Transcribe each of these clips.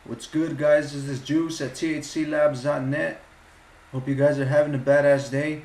What's good, guys? This is Juice at thclabs.net. Hope you guys are having a badass day.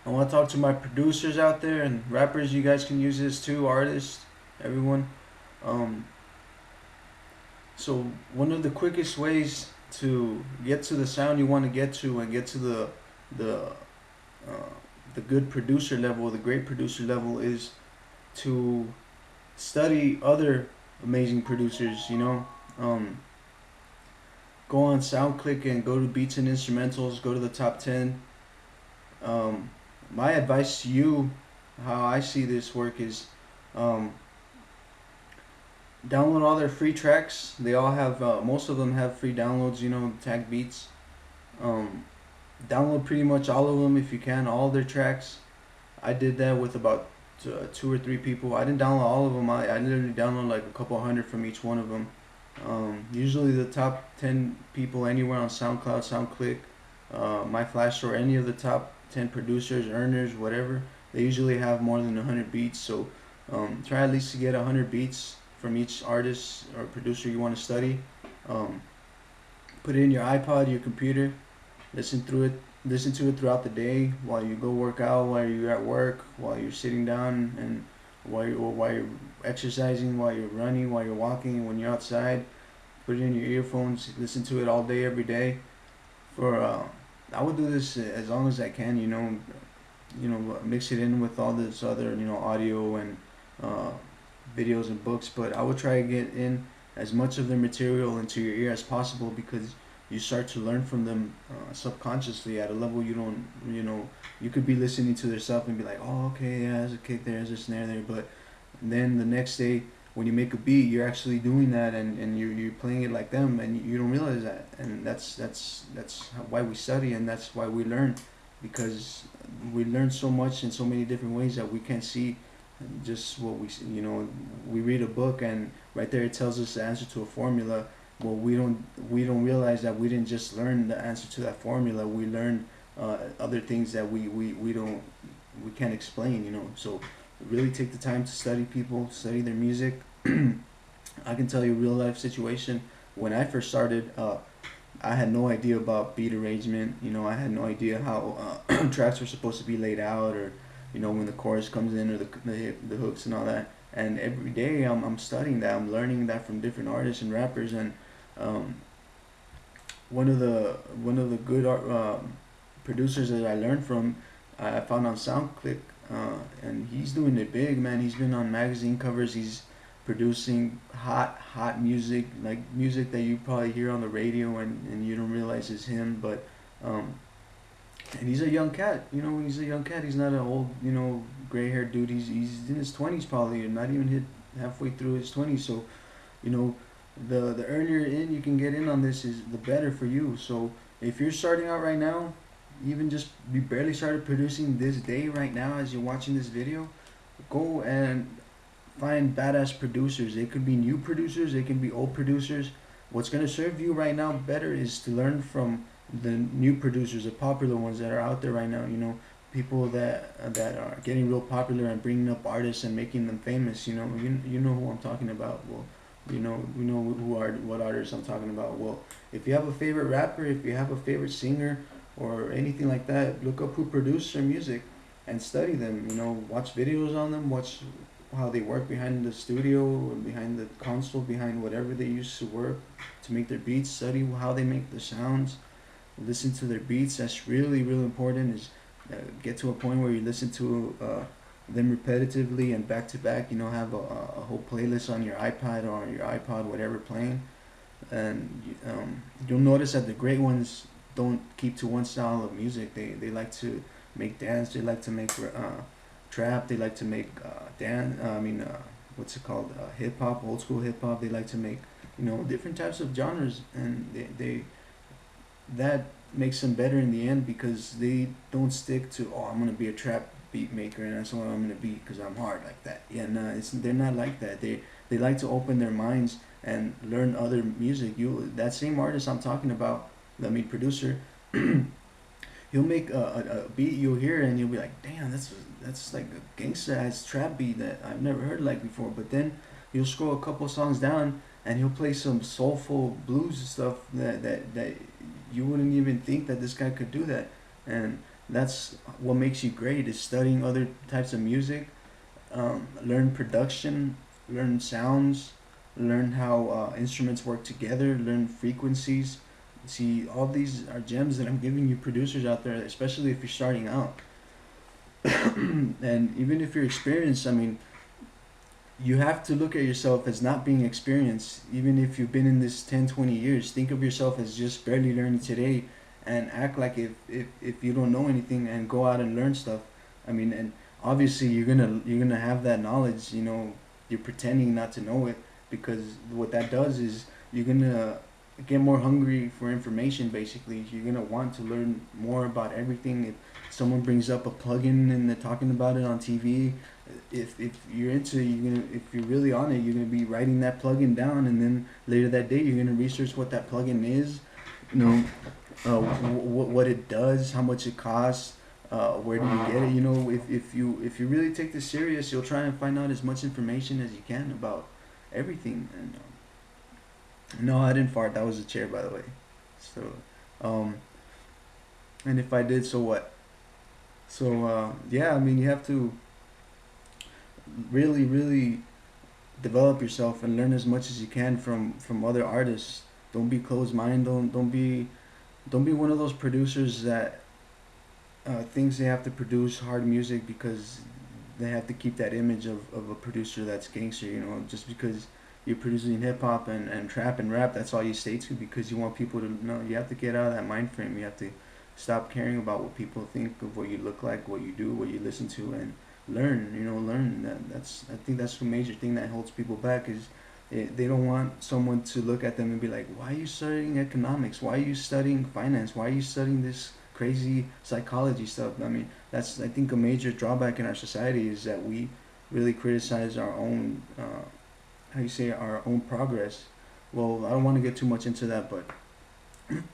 I want to talk to my producers out there and rappers. You guys can use this too, artists, everyone. Um, so one of the quickest ways to get to the sound you want to get to and get to the uh, the good producer level, the great producer level, is to study other amazing producers. Um, go on SoundClick and go to beats and instrumentals. Go to the top 10. Um, my advice to you, how I see this work is, um, download all their free tracks. They all have, most of them have free downloads. Tag beats. Um, download pretty much all of them if you can, all their tracks. I did that with about two or three people. I didn't download all of them. I literally downloaded like a couple hundred from each one of them. Usually the top 10 people anywhere on SoundCloud, SoundClick, My Flash, or any of the top 10 producers, earners, whatever, they usually have more than 100 beats. So try at least to get 100 beats from each artist or producer you want to study. Um, put it in your iPod, your computer, listen to it throughout the day while you go work out, while you're at work, while you're sitting down, and while you're exercising, while you're running, while you're walking, when you're outside. Put it in your earphones. Listen to it all day, every day. For I would do this as long as I can. Mix it in with all this other audio and uh, videos and books. But I would try to get in as much of the material into your ear as possible, because you start to learn from them subconsciously at a level you don't. You could be listening to their stuff and be like, oh, okay, yeah, there's a kick there, there's a snare there, but then the next day when you make a beat, you're actually doing that, and you're playing it like them, and you don't realize that. And that's why we study, and that's why we learn, because we learn so much in so many different ways that we can't see just what we read a book, and right there it tells us the answer to a formula. Well, we don't realize that we didn't just learn the answer to that formula. We learned other things that we can't explain. So really take the time to study people, study their music. I can tell you a real life situation. When I first started, I had no idea about beat arrangement. I had no idea how tracks were supposed to be laid out, or when the chorus comes in, or the hooks and all that. And every day I'm studying that. I'm learning that from different artists and rappers. And um, one of the good producers that I learned from, I found on SoundClick, and he's doing it big, man. He's been on magazine covers. He's producing hot music, like music that you probably hear on the radio, and you don't realize it's him. But um, and he's a young cat. He's a young cat. He's not an old, gray haired dude. He's in his 20s probably, or not even hit halfway through his 20s. So, you know, the earlier in you can get in on this, is the better for you. So if you're starting out right now, even just you barely started producing this day right now as you're watching this video, go and find badass producers. They could be new producers, they can be old producers. What's gonna serve you right now better is to learn from the new producers, the popular ones that are out there right now. People that are getting real popular and bringing up artists and making them famous. You know who I'm talking about. Well, we know what artists I'm talking about. Well, if you have a favorite rapper, if you have a favorite singer, or anything like that, look up who produced their music and study them. Watch videos on them, watch how they work behind the studio, behind the console, behind whatever they use to work to make their beats. Study how they make the sounds. Listen to their beats. That's really, really important. Is get to a point where you listen to them repetitively and back to back. Have a whole playlist on your iPad or on your iPod, whatever, playing. And you'll notice that the great ones don't keep to one style of music. They like to make dance. They like to make trap. They like to make dance. What's it called? Hip hop, old school hip hop. They like to make different types of genres, and they that makes them better in the end, because they don't stick to, I'm gonna be a trap beat maker and that's what I'm gonna be because I'm hard like that. Yeah, no, they're not like that. They like to open their minds and learn other music. That same artist I'm talking about, the main producer, he'll make a beat you'll hear and you'll be like, damn, that's like a gangsta ass trap beat that I've never heard like before. But then you'll scroll a couple songs down and he'll play some soulful blues stuff that you wouldn't even think that this guy could do that. And that's what makes you great, is studying other types of music, learn production, learn sounds, learn how instruments work together, learn frequencies. See, all these are gems that I'm giving you producers out there, especially if you're starting out. And even if you're experienced, I mean, you have to look at yourself as not being experienced. Even if you've been in this 10, 20 years, think of yourself as just barely learning today, and act like if you don't know anything, and go out and learn stuff. I mean, and obviously you're gonna have that knowledge, you're pretending not to know it, because what that does is you're gonna get more hungry for information. Basically, you're gonna want to learn more about everything. If someone brings up a plugin and they're talking about it on TV, if you're into it, if you're really on it, you're gonna be writing that plugin down, and then later that day you're gonna research what that plugin is, you know, what it does, how much it costs, where do you get it. If you really take this serious, you'll try and find out as much information as you can about everything. And no, I didn't fart. That was a chair, by the way. So, um, and if I did, so what? So yeah, I mean, you have to really, really develop yourself and learn as much as you can from other artists. Don't be closed minded. Don't be one of those producers that thinks they have to produce hard music because they have to keep that image of a producer that's gangster. Just because you're producing hip hop and trap and rap, that's all you stay to, because you want people to know. You have to get out of that mind frame. You have to stop caring about what people think of what you look like, what you do, what you listen to, and learn. Learn. I think that's the major thing that holds people back, is they don't want someone to look at them and be like, why are you studying economics? Why are you studying finance? Why are you studying this crazy psychology stuff? I mean, that's, I think, a major drawback in our society, is that we really criticize our own, how you say, our own progress. Well, I don't want to get too much into that, but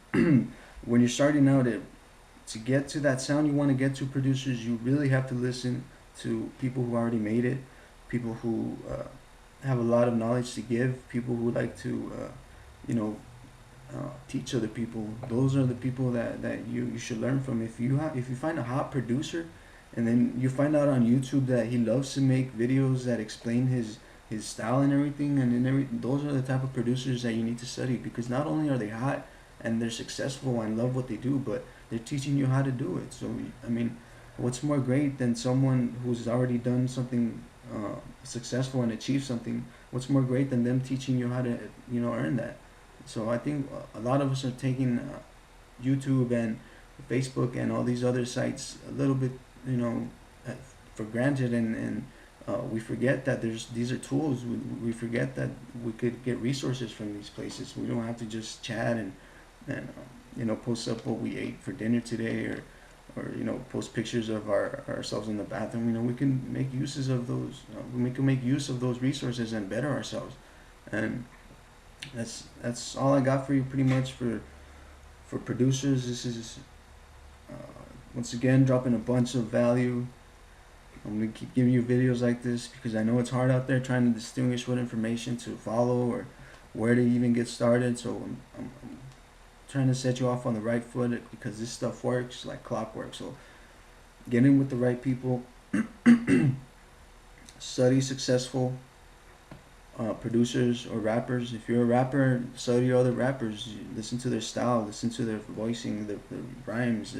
when you're starting out, to get to that sound you want to get to, producers, you really have to listen to people who already made it, people who have a lot of knowledge to give, people who like to, you know, teach other people. Those are the people that you should learn from. If you find a hot producer, and then you find out on YouTube that he loves to make videos that explain his style and everything, those are the type of producers that you need to study, because not only are they hot and they're successful and love what they do, but they're teaching you how to do it. So I mean, what's more great than someone who's already done something successful and achieved something? What's more great than them teaching you how to earn that? So I think a lot of us are taking YouTube and Facebook and all these other sites a little bit, uh, for granted, and we forget that these are tools. We forget that we could get resources from these places. We don't have to just chat and post up what we ate for dinner today, or post pictures of ourselves in the bathroom. We can make uses of those. We can make use of those resources and better ourselves. And that's all I got for you, pretty much, for producers. This is once again dropping a bunch of value. I'm gonna keep giving you videos like this because I know it's hard out there trying to distinguish what information to follow or where to even get started. So I'm trying to set you off on the right foot, because this stuff works like clockwork. So get in with the right people. Study successful producers or rappers. If you're a rapper, study other rappers. Listen to their style, listen to their voicing, the rhymes,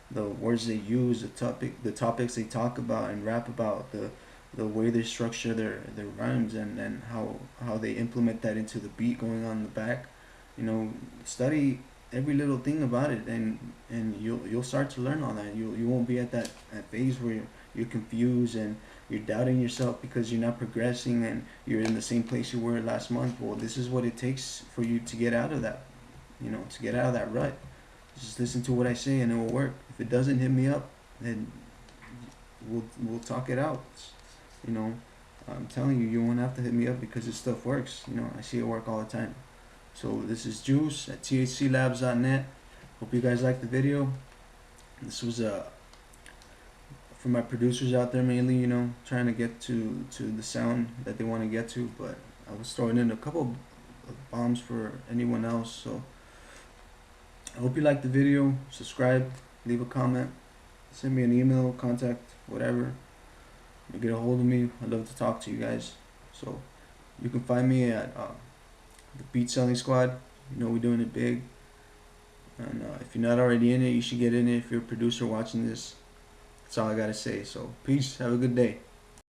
the words they use, the topics they talk about and rap about, the way they structure their rhymes, and how they implement that into the beat going on in the back. Study every little thing about it, and you'll start to learn all that. You won't be at that phase where you're confused and you're doubting yourself because you're not progressing and you're in the same place you were last month. Well, this is what it takes for you to get out of that, to get out of that rut. Just listen to what I say and it will work. If it doesn't, hit me up, then we'll talk it out. I'm telling you, you won't have to hit me up because this stuff works. I see it work all the time. So this is Juice at thclabs.net. Hope you guys liked the video. This was for my producers out there mainly, trying to get to the sound that they want to get to. But I was throwing in a couple bombs for anyone else. So I hope you liked the video. Subscribe, leave a comment, send me an email, contact, whatever. You get a hold of me. I'd love to talk to you guys. So you can find me at the Beat Selling Squad. You know we're doing it big. And if you're not already in it, you should get in it. If you're a producer watching this, that's all I gotta say. So peace. Have a good day.